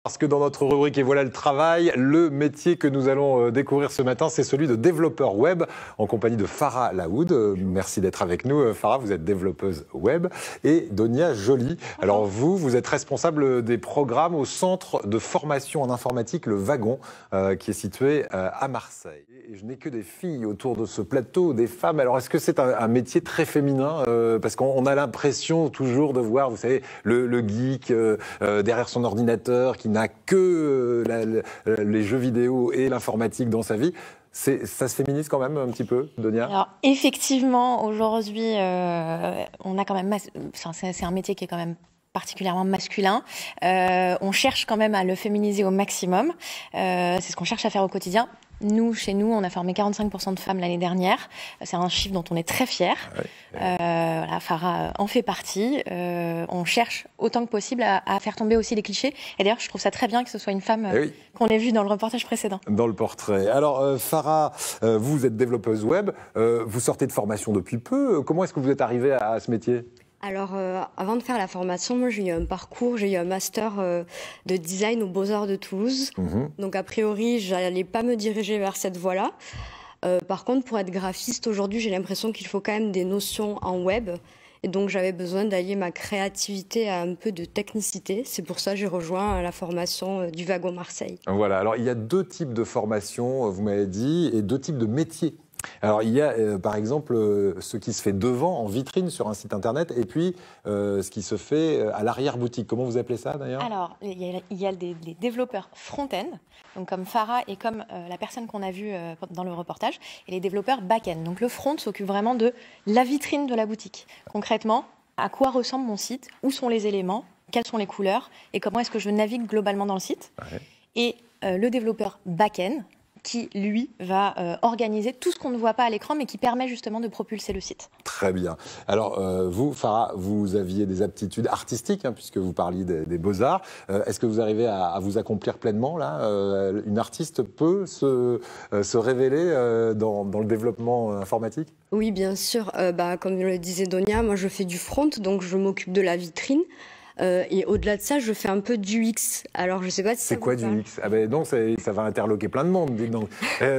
Parce que dans notre rubrique Et voilà le travail, le métier que nous allons découvrir ce matin, c'est celui de développeur web en compagnie de Farah Laoud. Merci d'être avec nous. Farah, vous êtes développeuse web. Et Donia Joly. Alors vous êtes responsable des programmes au centre de formation en informatique, le Wagon, qui est situé à Marseille. Et je n'ai que des filles autour de ce plateau, des femmes. Alors est-ce que c'est un métier très féminin parce qu'on a l'impression toujours de voir, vous savez, le geek derrière son ordinateur qui n'a que les jeux vidéo et l'informatique dans sa vie. Ça se féminise quand même un petit peu, Donia? Alors effectivement, aujourd'hui, on a quand même, c'est un métier qui est quand même particulièrement masculin. On cherche quand même à le féminiser au maximum. C'est ce qu'on cherche à faire au quotidien. Chez nous, on a formé 45% de femmes l'année dernière. C'est un chiffre dont on est très fiers. Voilà, Farah en fait partie. On cherche autant que possible à faire tomber aussi les clichés. Et d'ailleurs, je trouve ça très bien que ce soit une femme qu'on ait vue dans le reportage précédent. Dans le portrait. Alors, Farah, vous êtes développeuse web. Vous sortez de formation depuis peu. Comment est-ce que vous êtes arrivée à ce métier ? Alors, avant de faire la formation, moi, j'ai eu un parcours, j'ai eu un master de design aux Beaux-Arts de Toulouse. Donc, a priori, je n'allais pas me diriger vers cette voie-là. Par contre, pour être graphiste, aujourd'hui, j'ai l'impression qu'il faut quand même des notions en web. Et donc, j'avais besoin d'allier ma créativité à un peu de technicité. C'est pour ça que j'ai rejoint la formation du Wagon Marseille. Voilà. Alors, il y a deux types de formations, vous m'avez dit, et deux types de métiers. Alors, il y a, par exemple, ce qui se fait devant, en vitrine, sur un site internet, et puis ce qui se fait à l'arrière-boutique. Comment vous appelez ça, d'ailleurs? Alors, il y a des développeurs front-end, donc comme Farah et comme la personne qu'on a vue dans le reportage, et les développeurs back-end. Donc, le front s'occupe vraiment de la vitrine de la boutique. Concrètement, à quoi ressemble mon site? Où sont les éléments? Quelles sont les couleurs? Et comment est-ce que je navigue globalement dans le site? Et le développeur back-end, qui, lui, va organiser tout ce qu'on ne voit pas à l'écran, mais qui permet justement de propulser le site. Très bien. Alors, vous, Farah, vous aviez des aptitudes artistiques, hein, puisque vous parliez des beaux-arts. Est-ce que vous arrivez à vous accomplir pleinement, là? Une artiste peut se révéler dans le développement informatique? Oui, bien sûr. Comme le disait Donia, moi, je fais du front, donc je m'occupe de la vitrine. Et au-delà de ça, je fais un peu d'UX. Alors, je sais pas si c'est quoi du UX? Ah ben non, ça va interloquer plein de monde. Dites donc.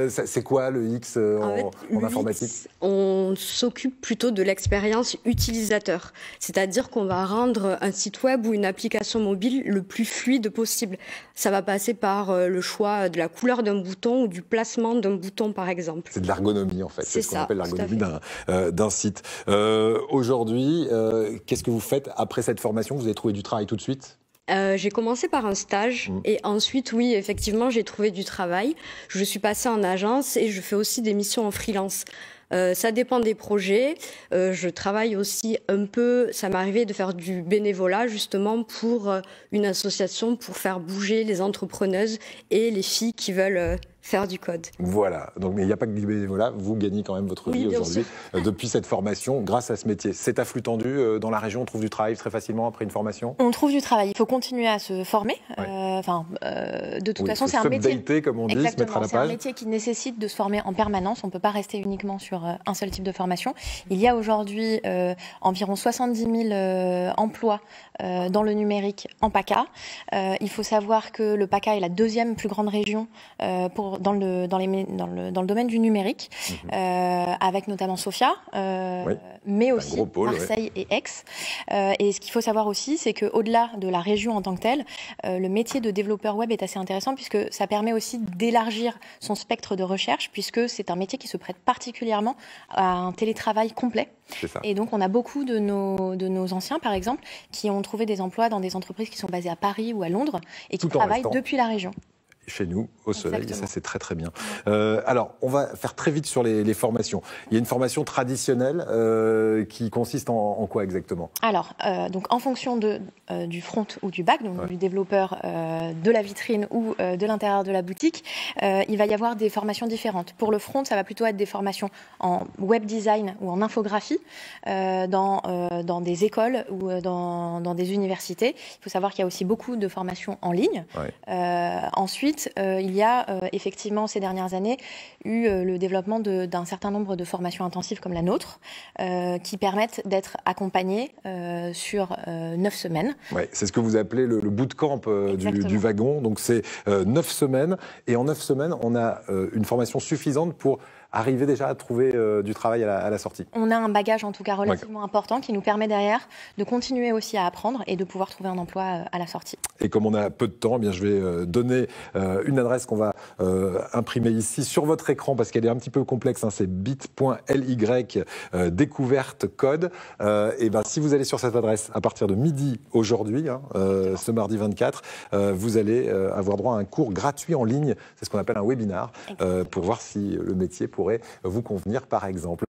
C'est quoi le UX en informatique? On s'occupe plutôt de l'expérience utilisateur. C'est-à-dire qu'on va rendre un site web ou une application mobile le plus fluide possible. Ça va passer par le choix de la couleur d'un bouton ou du placement d'un bouton, par exemple. C'est de l'ergonomie, en fait. C'est ce qu'on appelle l'ergonomie d'un site. Aujourd'hui, qu'est-ce que vous faites après cette formation? Vous avez trouvé du travail tout de suite? J'ai commencé par un stage et ensuite, oui, effectivement, j'ai trouvé du travail. Je suis passée en agence et je fais aussi des missions en freelance. Ça dépend des projets. Je travaille aussi un peu, ça m'est arrivé de faire du bénévolat justement pour une association pour faire bouger les entrepreneuses et les filles qui veulent faire du code. Voilà, donc mais il n'y a pas que du bénévolat, vous gagnez quand même votre vie aujourd'hui depuis cette formation grâce à ce métier. C'est à flux tendu, dans la région on trouve du travail très facilement après une formation? On trouve du travail, il faut continuer à se former. De toute façon, c'est un métier, comme on dit, se mettre à la page. C'est un métier qui nécessite de se former en permanence, on ne peut pas rester uniquement sur un seul type de formation. Il y a aujourd'hui environ 70 000 emplois dans le numérique en PACA. Il faut savoir que le PACA est la deuxième plus grande région dans le domaine du numérique, avec notamment Sofia, mais aussi Marseille et Aix. Et ce qu'il faut savoir aussi, c'est qu'au-delà de la région en tant que telle, le métier de développeur web est assez intéressant puisque ça permet aussi d'élargir son spectre de recherche, puisque c'est un métier qui se prête particulièrement à un télétravail complet. Et donc, on a beaucoup de nos anciens, par exemple, qui ont trouvé des emplois dans des entreprises qui sont basées à Paris ou à Londres et qui travaillent depuis la région. Chez nous, au soleil, et ça c'est très très bien. Alors, on va faire très vite sur les formations. Il y a une formation traditionnelle qui consiste en quoi exactement? Alors, donc en fonction du front ou du back, donc du développeur de la vitrine ou de l'intérieur de la boutique, il va y avoir des formations différentes. Pour le front, ça va plutôt être des formations en web design ou en infographie dans des écoles ou dans des universités. Il faut savoir qu'il y a aussi beaucoup de formations en ligne. Ensuite, ensuite, il y a effectivement ces dernières années eu le développement d'un certain nombre de formations intensives comme la nôtre, qui permettent d'être accompagnés sur 9 semaines. Ouais, c'est ce que vous appelez le bootcamp du wagon. Donc c'est 9 semaines. Et en 9 semaines, on a une formation suffisante pour arriver déjà à trouver du travail à la sortie. On a un bagage en tout cas relativement important qui nous permet derrière de continuer aussi à apprendre et de pouvoir trouver un emploi à la sortie. Et comme on a peu de temps, eh bien, je vais donner une adresse qu'on va imprimer ici sur votre écran parce qu'elle est un petit peu complexe. Hein, c'est bit.ly découverte code. Et ben, si vous allez sur cette adresse à partir de midi aujourd'hui, hein, ce mardi 24, vous allez avoir droit à un cours gratuit en ligne. C'est ce qu'on appelle un webinar pour voir si le métier pourrait vous convenir, par exemple.